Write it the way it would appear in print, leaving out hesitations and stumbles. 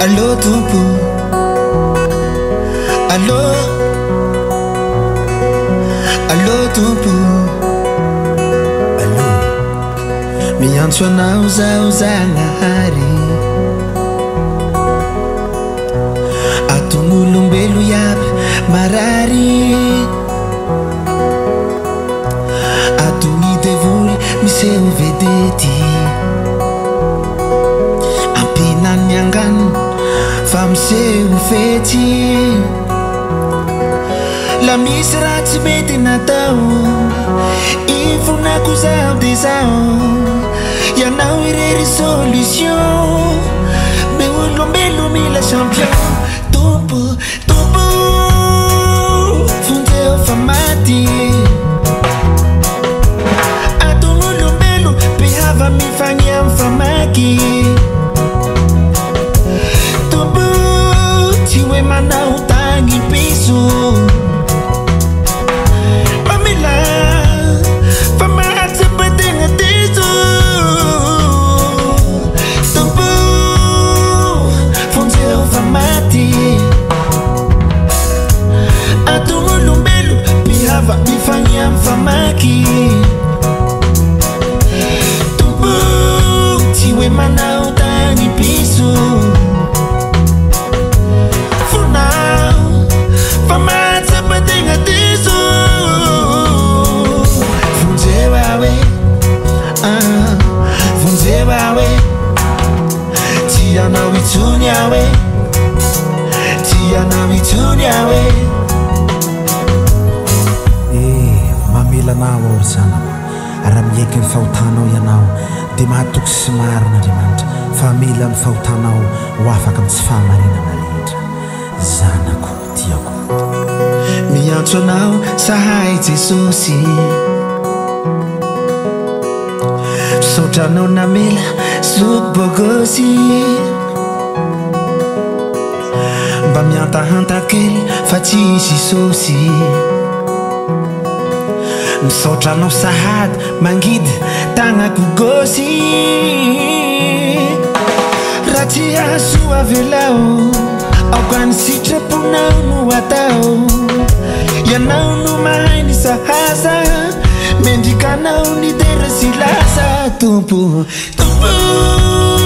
Allô Tompo, allô, allô Tompo, allô. Miantso anao zaho Zagnahary, aton'olombelo iaby marary, atony devoly miseho vedety, ampinany angano fa miseho fety. La misy raha tsy mety natao, ifonako zaho de zaho, ianao irery solution, me olombelo mila champion. Tompo, tompo, vonjeo fa maty, aton'olombelo behava mifagny amy famaky. Tompo, tsy hoe manao tagny piso, mifagny amy famaky. Tompo, tsy hoe manao tagny piso, fonao fa matsapategna diso. Vonjeva hoe, vonjeva hoe, tsy anao itsony hoe, tsy anao itsony hoe. Milanao ory zanako, raha mieky ny fahotanao ianao dia mahatoky sy marina Andriamanitra, fa mila ny fahotanao ho afaka amin'ny tsy fahamarinana rehetra. Zanako tiako, miantso anao sahay Jesosy, sotranao namela zoky bogosy, mba miantahanta kely fa tsisy sosy. Misotranao sahady mangidy tagnako gosy, raha tsy azo avelao aokany sitraponao no atao. Ianao no mahay ny sahaza, mendrikanao ny tera sy lasa. Tompo, tompo.